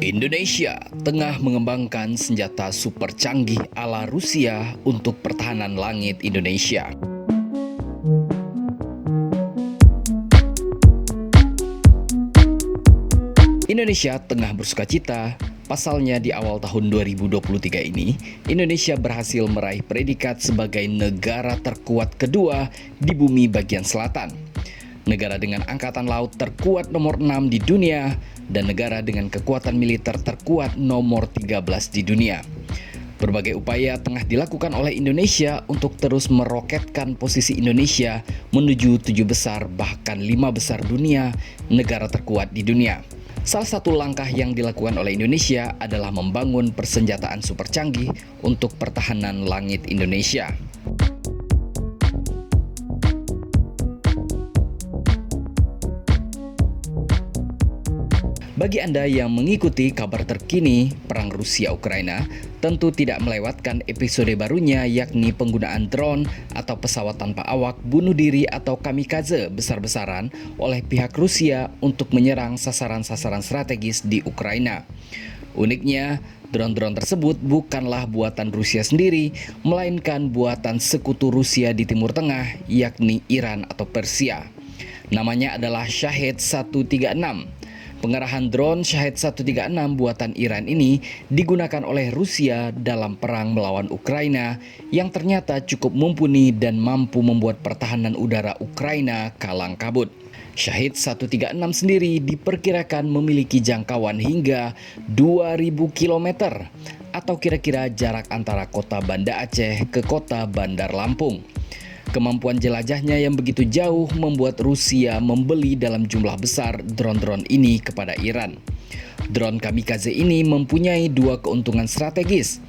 Indonesia tengah mengembangkan senjata super canggih ala Rusia untuk pertahanan langit Indonesia. Indonesia tengah bersukacita, pasalnya di awal tahun 2023 ini, Indonesia berhasil meraih predikat sebagai negara terkuat kedua di bumi bagian selatan. Negara dengan angkatan laut terkuat nomor 6 di dunia, dan negara dengan kekuatan militer terkuat nomor 13 di dunia. Berbagai upaya tengah dilakukan oleh Indonesia untuk terus meroketkan posisi Indonesia menuju 7 besar bahkan 5 besar dunia, negara terkuat di dunia. Salah satu langkah yang dilakukan oleh Indonesia adalah membangun persenjataan super canggih untuk pertahanan langit Indonesia. Bagi Anda yang mengikuti kabar terkini perang Rusia-Ukraina, tentu tidak melewatkan episode barunya yakni penggunaan drone atau pesawat tanpa awak bunuh diri atau kamikaze besar-besaran oleh pihak Rusia untuk menyerang sasaran-sasaran strategis di Ukraina. Uniknya, drone-drone tersebut bukanlah buatan Rusia sendiri, melainkan buatan sekutu Rusia di Timur Tengah, yakni Iran atau Persia. Namanya adalah Shahed 136. Pengerahan drone Shahed 136 buatan Iran ini digunakan oleh Rusia dalam perang melawan Ukraina yang ternyata cukup mumpuni dan mampu membuat pertahanan udara Ukraina kalang kabut. Shahed 136 sendiri diperkirakan memiliki jangkauan hingga 2000 km atau kira-kira jarak antara kota Banda Aceh ke kota Bandar Lampung. Kemampuan jelajahnya yang begitu jauh membuat Rusia membeli dalam jumlah besar drone-drone ini kepada Iran. Drone kamikaze ini mempunyai dua keuntungan strategis.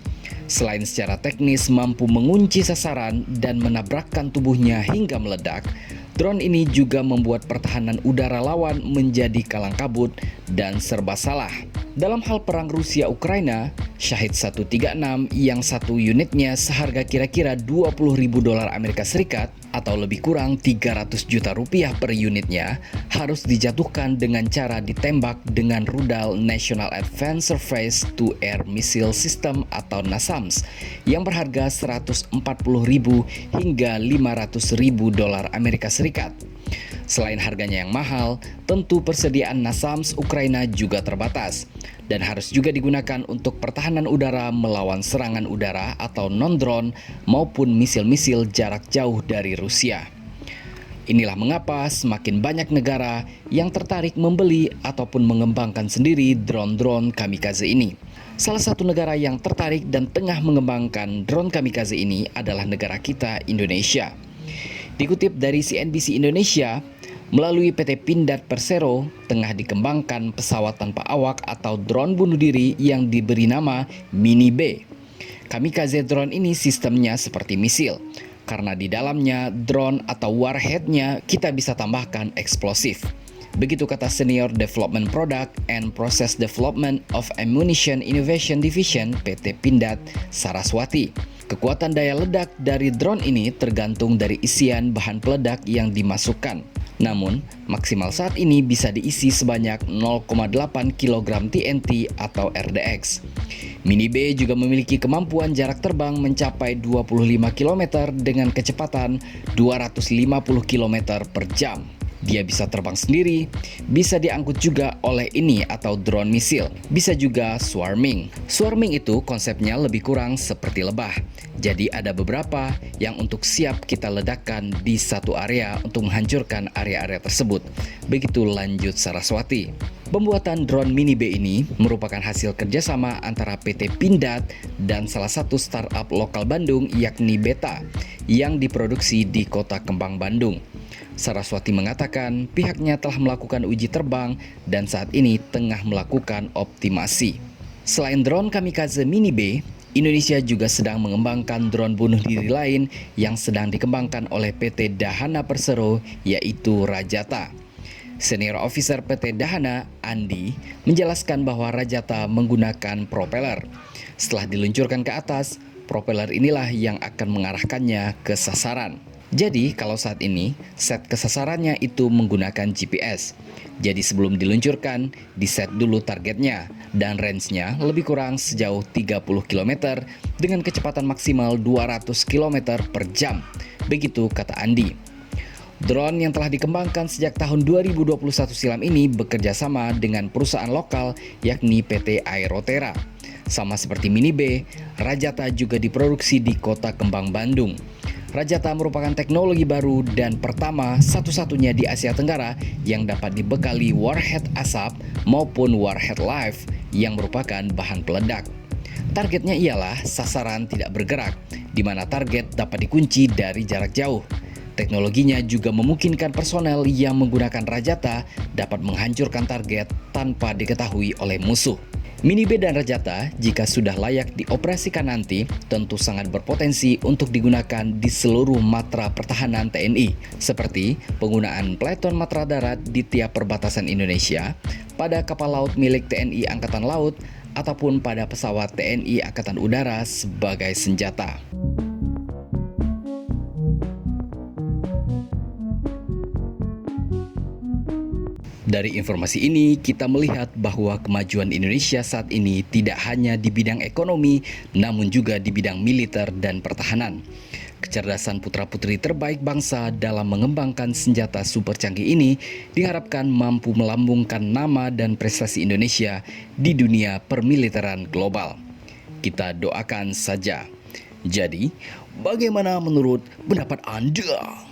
Selain secara teknis mampu mengunci sasaran dan menabrakkan tubuhnya hingga meledak, drone ini juga membuat pertahanan udara lawan menjadi kalang kabut dan serba salah. Dalam hal perang Rusia-Ukraina, Shahed 136 yang satu unitnya seharga kira-kira $20.000 Amerika Serikat atau lebih kurang 300 juta rupiah per unitnya harus dijatuhkan dengan cara ditembak dengan rudal National Advanced Surface to Air Missile System atau NASAMS yang berharga $140.000 hingga $500.000 Amerika Serikat. Selain harganya yang mahal, tentu persediaan NASAMS Ukraina juga terbatas dan harus juga digunakan untuk pertahanan udara melawan serangan udara atau non-drone maupun misil-misil jarak jauh dari Rusia. Inilah mengapa semakin banyak negara yang tertarik membeli ataupun mengembangkan sendiri drone-drone kamikaze ini. Salah satu negara yang tertarik dan tengah mengembangkan drone kamikaze ini adalah negara kita, Indonesia. Dikutip dari CNBC Indonesia, melalui PT Pindad Persero tengah dikembangkan pesawat tanpa awak atau drone bunuh diri yang diberi nama Mini B. Kamikaze drone ini sistemnya seperti misil, karena di dalamnya drone atau warheadnya kita bisa tambahkan eksplosif. Begitu kata Senior Development Product and Process Development of Ammunition Innovation Division PT Pindad Saraswati. Kekuatan daya ledak dari drone ini tergantung dari isian bahan peledak yang dimasukkan. Namun, maksimal saat ini bisa diisi sebanyak 0,8 kg TNT atau RDX. Mini B juga memiliki kemampuan jarak terbang mencapai 25 km dengan kecepatan 250 km per jam. Dia bisa terbang sendiri, bisa diangkut juga oleh ini atau drone misil, bisa juga swarming. Swarming itu konsepnya lebih kurang seperti lebah. Jadi ada beberapa yang untuk siap kita ledakan di satu area untuk menghancurkan area-area tersebut. Begitu lanjut Saraswati. Pembuatan drone Mini B ini merupakan hasil kerjasama antara PT Pindad dan salah satu startup lokal Bandung yakni Beta yang diproduksi di Kota Kembang, Bandung. Saraswati mengatakan pihaknya telah melakukan uji terbang dan saat ini tengah melakukan optimasi. Selain drone kamikaze Mini B, Indonesia juga sedang mengembangkan drone bunuh diri lain yang sedang dikembangkan oleh PT Dahana Persero yaitu Rajata. Senior Officer PT Dahana, Andi, menjelaskan bahwa Rajata menggunakan propeller. Setelah diluncurkan ke atas, propeller inilah yang akan mengarahkannya ke sasaran. Jadi kalau saat ini set kesasarannya itu menggunakan GPS. Jadi sebelum diluncurkan, diset dulu targetnya dan range-nya lebih kurang sejauh 30 km dengan kecepatan maksimal 200 km per jam. Begitu kata Andi. Drone yang telah dikembangkan sejak tahun 2021 silam ini bekerja sama dengan perusahaan lokal yakni PT Aerotera. Sama seperti Mini B, Rajata juga diproduksi di Kota Kembang, Bandung. Rajata merupakan teknologi baru dan pertama satu-satunya di Asia Tenggara yang dapat dibekali warhead asap maupun warhead live yang merupakan bahan peledak. Targetnya ialah sasaran tidak bergerak, di mana target dapat dikunci dari jarak jauh. Teknologinya juga memungkinkan personel yang menggunakan Rajata dapat menghancurkan target tanpa diketahui oleh musuh. Mini B dan Rajata jika sudah layak dioperasikan nanti tentu sangat berpotensi untuk digunakan di seluruh matra pertahanan TNI seperti penggunaan peleton matra darat di tiap perbatasan Indonesia, pada kapal laut milik TNI Angkatan Laut ataupun pada pesawat TNI Angkatan Udara sebagai senjata. Dari informasi ini, kita melihat bahwa kemajuan Indonesia saat ini tidak hanya di bidang ekonomi, namun juga di bidang militer dan pertahanan. Kecerdasan putra-putri terbaik bangsa dalam mengembangkan senjata super canggih ini diharapkan mampu melambungkan nama dan prestasi Indonesia di dunia permiliteran global. Kita doakan saja. Jadi, bagaimana menurut pendapat Anda?